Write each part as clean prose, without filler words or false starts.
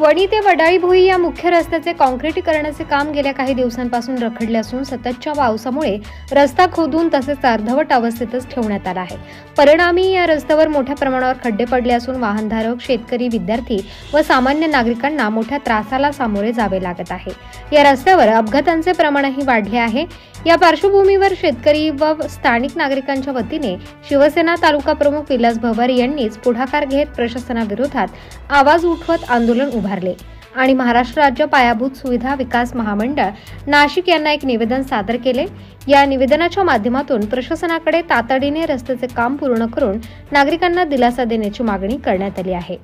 वणी ते वडाळी भोई या मुख्य रस्त्याचे काँक्रिटीकरणाचे काम गेल्या काही दिवसांपासून रखडले असून सततच्या पावसामुळे रस्ता खोदून तसेच अर्धवट अवस्थेतच ठेवण्यात आला आहे। परिणामी या रस्त्यावर मोठ्या प्रमाणावर खड्डे पडले असून वाहनधारक, शेतकरी, विद्यार्थी व सामान्य नागरिकांना मोठ्या त्रासाला सामोरे जावे लागत आहे। या रस्त्यावर अपघातांचे प्रमाणही वाढले आहे। या पार्श्वभूमीवर शेतकरी व स्थानिक नागरिकांच्या वतीने शिवसेना तालुका प्रमुख विलास भवर यांनीच पुढाकार घेत प्रशासनाविरोधात आवाज उठवत आंदोलन उभारले आणि महाराष्ट्र राज्य पायाभूत सुविधा विकास महामंडळ नाशिक यांना एक निवेदन सादर केले। या निवेदनाच्या माध्यमातून प्रशासनाकडे तातडीने रस्त्याचे काम पूर्ण करून नागरिकांना दिलासा देण्याची मागणी करण्यात आली आहे,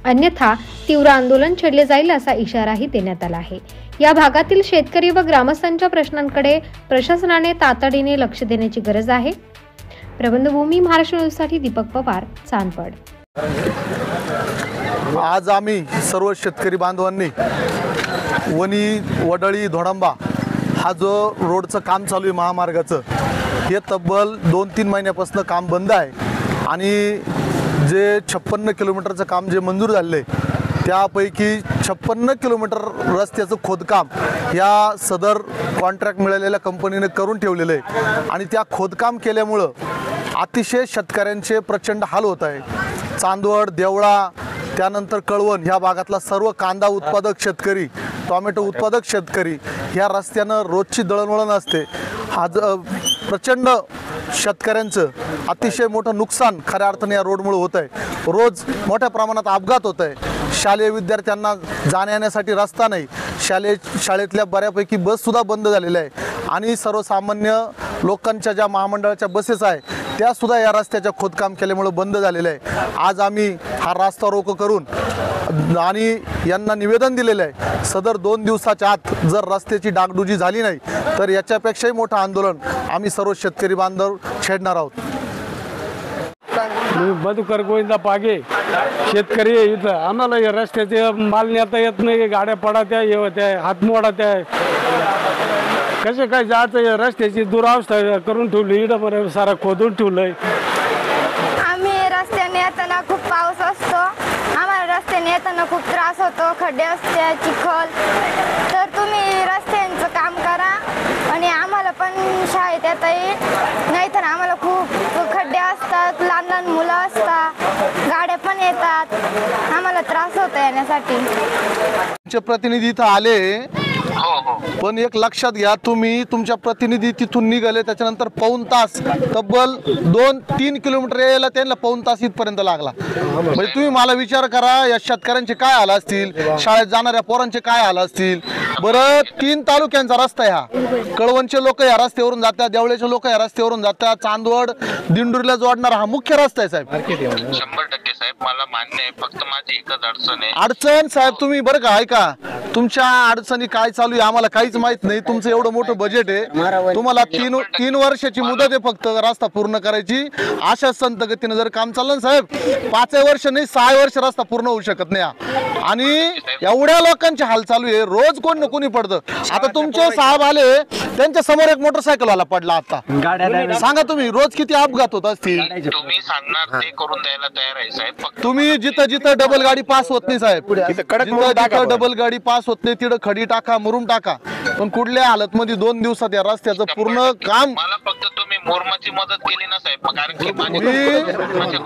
अन्यथा तीव्र आंदोलन छेडले जाईल असा इशाराही देण्यात आला आहे। या भागातील शेतकरी व ग्रामस्थांच्या प्रश्नांकडे प्रशासनाने तातडीने लक्ष देण्याची गरज आहे। प्रबंधभूमी महाराष्ट्र न्यूजसाठी दीपक पवार, चांदवड। आज आम्ही सर्व शेतकरी बांधवांनी वणी वडाळी धोडंबा हा जो रोडचं काम चालू आहे महामार्गाचं, हे तब्बल 2-3 महिन्यापासून काम बंद आहे आणि जे 56 किलोमीटरचं काम जे मंजूर झाले त्यापैकी 56 किलोमीटर रस्त्याचं खोदकाम या सदर कॉन्ट्रॅक्ट मिळालेल्या कंपनीने करून ठेवलेलं आहे आणि त्या खोदकाम केल्यामुळं अतिशय शेतकऱ्यांचे प्रचंड हाल होत आहे। चांदवड, देवळा, त्यानंतर कळवण ह्या भागातला सर्व कांदा उत्पादक शेतकरी, टोमॅटो उत्पादक शेतकरी ह्या रस्त्यानं रोजची दळणवळण असते। आज प्रचंड शेतकऱ्यांचं अतिशय मोठं नुकसान खऱ्या अर्थाने या रोडमुळे होत आहे। रोज मोठ्या प्रमाणात अपघात होत आहे। शालेय विद्यार्थ्यांना जाण्यासाठी रस्ता नाही, शाळेतल्या बऱ्यापैकी बससुद्धा बंद झालेल्या आहे आणि सर्वसामान्य लोकांच्या ज्या महामंडळाच्या बसेस आहे त्यासुद्धा या रस्त्याच्या खोदकाम केल्यामुळे बंद झालेलं आहे। आज आम्ही हा रस्ता रोको करून आणि यांना निवेदन दिलेलं आहे, सदर 2 दिवसाच्या आत जर रस्त्याची डागडुजी झाली नाही तर याच्यापेक्षाही मोठं आंदोलन आम्ही सर्व शेतकरी बांधव छेडणार आहोत। मधुकर गोविंदा पागे, शेतकरी इथं आम्हाला या रस्त्याचे माल नेता येत नाही, गाड्या पडात्या येत्या, हात मोडात्या, कसे काय जायचं, रस्त्याची दुरावस्था करून ठेवली, इथं बरं सारा खोदून ठेवलंय। आम्ही रस्त्याने येताना खूप पाऊस असतो, आम्हाला रस्त्याने येताना खूप त्रास होतो, खड्डे असते, चिखल, तर तुम्ही रस्त्यांचं काम करा आणि आम्हाला पण शाळेत येता येईल, नाहीतर आम्हाला खूप खड्डे असतात, लहान लहान मुलं असतात, गाड्या पण येतात, आम्हाला त्रास होतो येण्यासाठी। प्रतिनिधी इथं आले पण एक लक्षात घ्या, तुम्ही तुमच्या प्रतिनिधी तिथून निघाले त्याच्यानंतर पाऊण तास, तब्बल 2-3 किलोमीटर यायला त्यांना पाऊण तास इथपर्यंत लागला। म्हणजे तुम्ही मला विचार करा या शेतकऱ्यांचे काय हाल असतील, शाळेत जाणाऱ्या पोरांचे काय हाल असतील। बरं 3 तालुक्यांचा रस्ता आहे हा, कळवणचे लोक या रस्त्यावरून जातात, देवळेचे लोक या रस्त्यावरून जातात, चांदवड दिंडोरीला जोडणारा हा मुख्य रस्ता आहे साहेब। 100% साहेब मला मान्य आहे, फक्त माझी एकच अडचण आहे। अडचण साहेब तुम्ही बरं का ऐका, तुमच्या अडचणी काय चालू आहे आम्हाला काहीच माहित नाही। तुमचं एवढं मोठं बजेट आहे, तुम्हाला 3 वर्षाची मुदत आहे फक्त रस्ता पूर्ण करायची। अशा संत गतीने जर काम चाललं साहेब 5 वर्ष नाही 6 वर्ष रस्ता पूर्ण होऊ शकत नाही आणि एवढ्या लोकांचे हाल चालू आहे, रोज कोण ना कोणी पडतं। आता तुमचे साहेब आले, त्यांच्या समोर एक मोटरसायकल वाला पडला, आता सांगा तुम्ही रोज किती अपघात होत असतील। तुम्ही सांगणार ते करून द्यायला तयार आहे साहेब, फक्त तुम्ही जिथं जिथं डबल गाडी पास होत नाही साहेब, जिथं डबल गाडी पास होत नाही तिथं खडी टाका, मुरुम टाका, पण कुठल्या हालत मध्ये 2 दिवसात या रस्त्याचं पूर्ण काम। मला फक्त तुम्ही मुरुमाची मदत केली ना साहेब, कारण की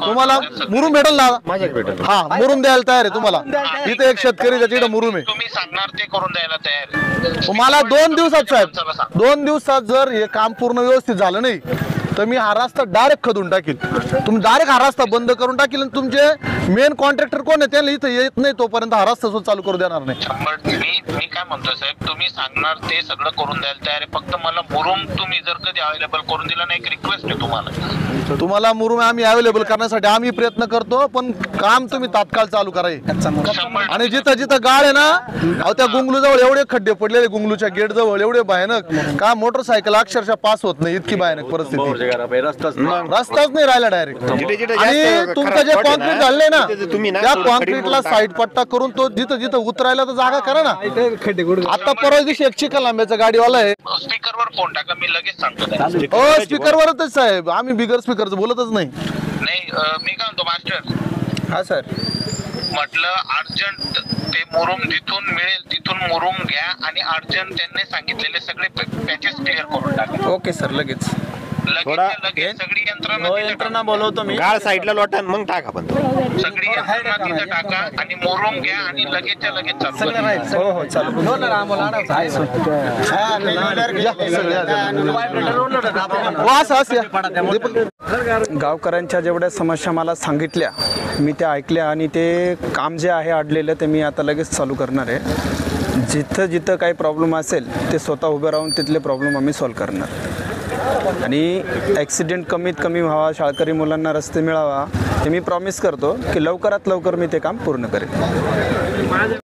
तुम्हाला मुरुम भेटेल ना, हा मुरुम द्यायला तयार आहे तुम्हाला। इथे एक शेतकरी त्याच्या मुरुम आहे, तुम्ही सांगणार ते करून द्यायला तयार आहे। मला 2 दिवसात साहेब, 2 दिवसात जर हे काम पूर्ण व्यवस्थित झालं नाही तर मी हा रस्ता डायरेक्ट खदून टाकील, तुम्ही डायरेक्ट हा रस्ता बंद करून टाकील आणि तुमचे मेन कॉन्ट्रॅक्टर कोण आहे त्यांना इथं येत नाही तोपर्यंत हा रस्ता सुद्धा चालू करू देणार नाही। मी काय म्हणतो साहेब, तुम्ही सांगणार ते सगळं करून द्यायला तयार आहे, फक्त मला मुरुम तुम्ही जर कधी अवेलेबल करून दिला नाही, एक रिक्वेस्ट आहे तुम्हाला मुरुम आम्ही अवेलेबल करण्यासाठी आम्ही प्रयत्न करतो, पण काम तुम्ही तात्काळ चालू करायचं। आणि जिथं जिथं गाळ आहे ना, त्या गुंगलू जवळ एवढे खड्डे पडलेले, गुंगलूच्या गेट जवळ एवढे भयानक का मोटरसायकल अक्षरशः पास होत नाही, इतकी भयानक परिस्थिती, रस्ताच नाही राहिला डायरेक्ट। आणि तुमचं जे कॉन्क्रीट झालंय ना त्या कॉन्क्रीटला साईड पट्टा करून तो जिथं जिथं उतरायला तर जागा करा ना। आता परवा दिवशी एक चिखल आंब्याचा गाडीवाला आहे, स्पीकरवर फोन टाका, मी लगेच सांगतो। हो स्पीकरवरच साहेब, आम्ही बिगर स्पीकरचं बोलतच नाही। मी काय म्हणतो मास्टर, हा सर, म्हटलं अर्जंट ते मुरुम जिथून मिळेल तिथून मुरुम घ्या आणि अर्जंट त्यांनी सांगितलेले सगळे पॅचेस क्लिअर करून टाका. ओके सर, लगेच लगेच सगळी यंत्रणा बोलवतो मी. गाळ साईडला लोटा मग टाका, पण सगळी यंत्रणा तिथे टाका आणि मुरुम घ्या आणि लगेचच्या लगेच चालू करा. हो चालू. गावकऱ्यांच्या जेवढ्या समस्या मला सांगितल्या मी त्या ऐकल्या आणि ते काम जे आहे अडलेलं ते मी आता लगेच चालू करणार आहे. जिथं जिथं काही प्रॉब्लेम असेल ते स्वतः उभे राहून तिथले प्रॉब्लेम आम्ही सॉल्व्ह करणार आणि ॲक्सिडेंट कमीत कमी व्हावा, शाळकरी मुलांना रस्ते मिळावा हे मी प्रॉमिस करतो की लवकरात लवकर मी ते काम पूर्ण करेन.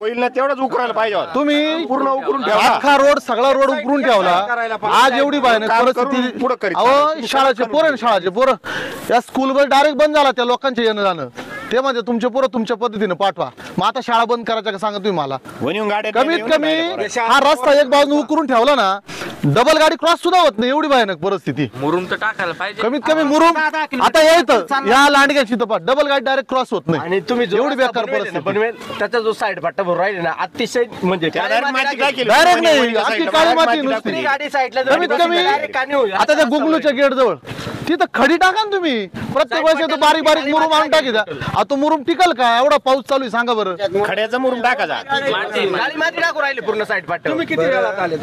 होईल ना तेवढंच उकरायला पाहिजे. तुम्ही पूर्ण उकरून ठेवा. अख्खा रोड सगळा रोड उकरून ठेवला. आज एवढी भयानक परिस्थिती. अहो शाळाचे पोरं या स्कूलवर डायरेक्ट बंद झाला. त्या लोकांचे येणं जाणं ते म्हणजे तुमचे पोरं तुमच्या पद्धतीने पाठवा. मग आता शाळा बंद करायचं का सांगा तुम्ही मला. कमीत कमी हा रस्ता एक बाजून उकरून ठेवला ना, डबल गाडी क्रॉस सुद्धा होत नाही. एवढी भयानक परिस्थिती. मुरुम तर टाकायला पाहिजे. कमीत कमी मुरुम आता यायचं या लांडग्याची तर डबल गाडी डायरेक्ट क्रॉस होत नाही. आणि तुम्ही एवढी बेकार परिस्थिती. त्याचा जो साईड पट्टा भरून राहिले ना, अतिशय म्हणजे डायरेक्ट नाही अख्खी काळी माती नुसती. गाडी साईडला कमीत कमी आता त्या गुगलूच्या गेट जवळ तिथं खडी टाका ना तुम्ही. प्रत्येक वेळेस तो बारीक बारीक मुरुम आणून टाकी द्या. तो मुरुम टिकल का? एवढा पाऊस चालू आहे सांगा बरं. खड्याचा मुरुम टाका जा. गाडी माती टाकू राहिले पूर्ण साईड पट्टा. तुम्ही किती वेळात आले?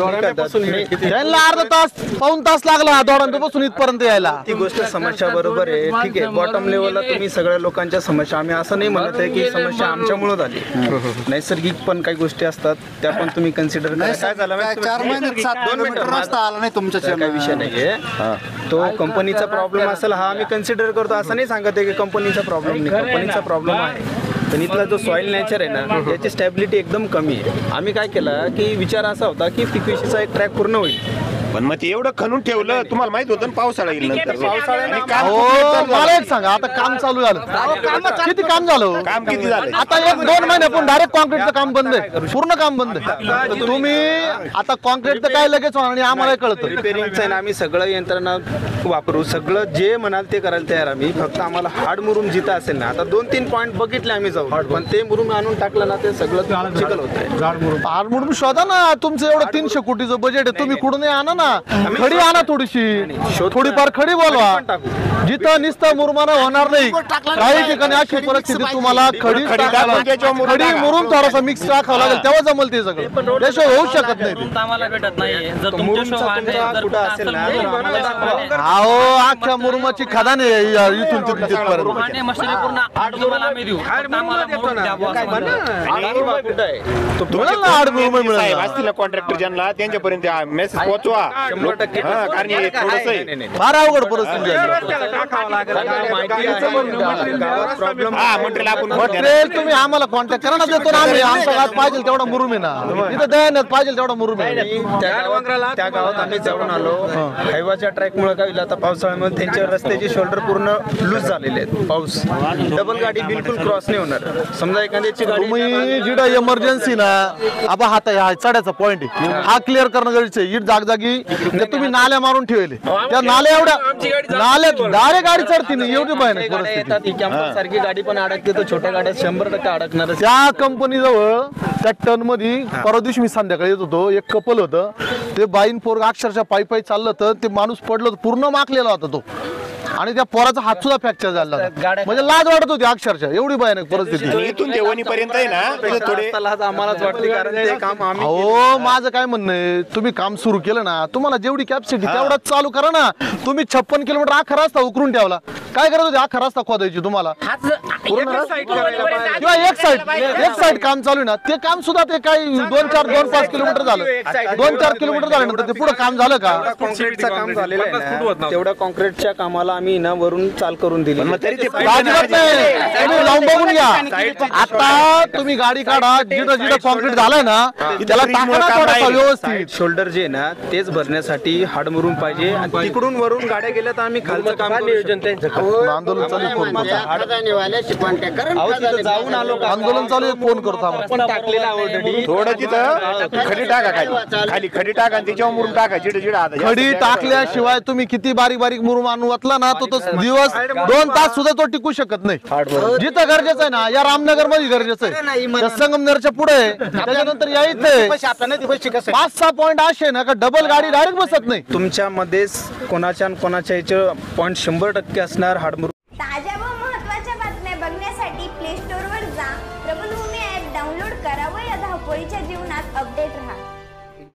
त्यांना अर्धा तास पाऊण तास लागला दोडांपासून इथपर्यंत यायला. ती गोष्ट समस्या बरोबर आहे, ठीक आहे. बॉटम लेवलला तुम्ही सगळ्या लोकांच्या समस्या, आम्ही असं नाही म्हणत आहे की समस्या आमच्यामुळे झाली. नैसर्गिक पण काही गोष्टी असतात त्या पण तुम्ही कन्सिडर करा. काय झालं 4 महिन्यात 2 मिनिटं रस्ता आला नाही तुमच्या, काही विषय नाहीये. तो कंपनीचा प्रॉब्लेम असेल हा आम्ही कन्सिडर करतो. असं नाही सांगत आहे की कंपनीचा प्रॉब्लेम नाही, कंपनीचा प्रॉब्लेम आहे. पण इथला जो सॉइल नेचर आहे ना याची स्टॅबिलिटी एकदम कमी आहे. आम्ही काय केलं की विचार असा होता की पिकविशीचा एक ट्रॅक पूर्ण होईल, पण मग ते एवढं खणून ठेवलं. तुम्हाला माहित होतं पावसाळा येईल नंतर. मला एक सांगा, आता काम चालू झालं. किती काम झालं? काम किती झालं? आता 1-2 महिन्यापूर्वी डायरेक्ट कॉन्क्रीटचं काम बंद आहे. पूर्ण काम बंद आहे. तुम्ही आता कॉन्क्रीट तर काय लगेच होणार आणि आम्हाला कळतं. रिपेरिंगचं आहे ना, आम्ही सगळं यंत्रणा वापरू, सगळं जे म्हणाल ते करायला तयार आम्ही. फक्त आम्हाला हार्ड मुरुम जिथं असेल ना, आता 2-3 पॉईंट बघितले आम्ही जाऊ, पण ते मुरुम आणून टाकलं ना ते सगळं चिखल होत आहे. हार्ड मुरुम शोधा ना. तुमचं एवढं 300 कोटीचं बजेट आहे, तुम्ही कुठून आणा ना. खडी आणा थोडीशी, थोडीफार खडी बोलवा. जिथं निस्ता मुरुमाना होणार नाही. काही ठिकाणी अशी परिस्थिती तुम्हाला खडी मुरुम थोडासा मिक्स टाकावं लागेल तेव्हा जमल ते सगळं. त्याशिवाय होऊ शकत नाही. अहो अख्ख्या मुरुमाची खदान आहे इथून तिथपर्यंत. कॉन्ट्रॅक्टर ज्यांना त्यांच्यापर्यंत मेसेज पोहोचवा. फार अवघड परिस्थिती. तुम्ही आम्हाला कॉन्टॅक्ट करा ना, देतो ना आम्ही. आमच्या गावात पाहिजे तेवढा मुरुम आहे ना, इथं दयानत पाहिजे तेवढा मुरुम आहे. त्या गावात आम्ही जाऊन आलो. हायवाच्या ट्रॅक मुळे काय होईल, आता पावसाळ्यामध्ये त्यांच्या रस्त्याचे शोल्डर पूर्ण लूज झालेले आहेत. पाऊस डबल गाडी बिलकुल क्रॉस नाही होणार. समजा एखाद्याची गाडी तुम्ही जिथं इमर्जन्सी ना, आता हा चढायचा पॉईंट आहे, हा क्लिअर करणं गरजेचं आहे. इट जागजागी तुम्ही नाल्या मारून ठेवले, त्या नाल्या एवढ्या नाल्यात डायरेक्ट गाडी चढती नाही. एवढी भयानक परिस्थिती. सारखी गाडी पण अडकते तर छोट्या गाड्या 100% अडकणार. त्या कंपनीजवळ त्या टर्न मध्ये परवा दिवशी मी संध्याकाळी येत होतो, एक कपल होतं. ते बाईन पोरग अक्षरशः पायी चाललं तर ते माणूस पडलं, पूर्ण माखलेला होता तो. आणि त्या पोराचा हात सुद्धा फ्रॅक्चर झाला. म्हणजे लाज वाटत होती अक्षरशः, एवढी भयानक परिस्थिती. इथून ते वणीपर्यंत आहे ना थोडे आम्हालाच वाटते, कारण ते काम आम्ही. हो माझं काय म्हणणं आहे, तुम्ही काम सुरू केलं ना, तुम्हाला जेवढी कॅपॅसिटी तेवढाच चालू करा ना. तुम्ही 56 किलोमीटर अख्खा रस्ता उकरून ठेवला. काय करत होते? अख्खा रस्ता खोदायची तुम्हाला. किंवा एक साईड काम चालू आहे ना, ते काम सुद्धा ते काही 2-5 किलोमीटर झालं. 2-4 किलोमीटर झाल्यानंतर ते पुढे काम झालं का? कॉन्क्रीटचं काम झालेलं आहे. तेवढ्या कॉन्क्रीटच्या कामाला आम्ही ना वरून चाल करून दिली. जाऊन बघून घ्या. आता तुम्ही गाडी काढा, जिथं कॉन्क्रीट झालंय ना त्याला टाका व्यवस्थित. शोल्डर जे ना तेच भरण्यासाठी हार्ड मुरुम पाहिजे. तिकडून वरून गाड्या गेल्या तर आम्ही खालचं काम नियोजन त्यांचं आंदोलन चालू. आमच्याशी कॉन्टॅक्ट करा. अहो तिथं जाऊन आलो का आंदोलन चालू आहे, फोन करतो आम्हाला. आपण टाकलेलं ऑलरेडी. थोडं तिथं खडी टाका खाली खडी टाका आणि त्याच्यावर मुरून टाका खडी टाकल्याशिवाय तुम्ही किती बारीक बारीक मुरुम आणून वाचला ना तो दिवस 2 तास सुद्धा तो टिकू शकत नाही. जिथं गरजेचं आहे ना या रामनगर मध्ये गरजेचं आहे, त्या संगमनेरच्या पुढे त्याच्यानंतर या इथे 5-6 पॉईंट असे ना का डबल गाडी डायरेक्ट बसत नाही. तुमच्यामध्येच कोणाच्या कोणाच्या याचे पॉईंट 100% असणार हाडमुरुम. ताज्या व महत्त्वाच्या बातम्या बघण्यासाठी प्ले स्टोअरवर जा, प्रबलभूमी ॲप डाउनलोड करा व या धावपळीच्या जीवनात अपडेट राहा.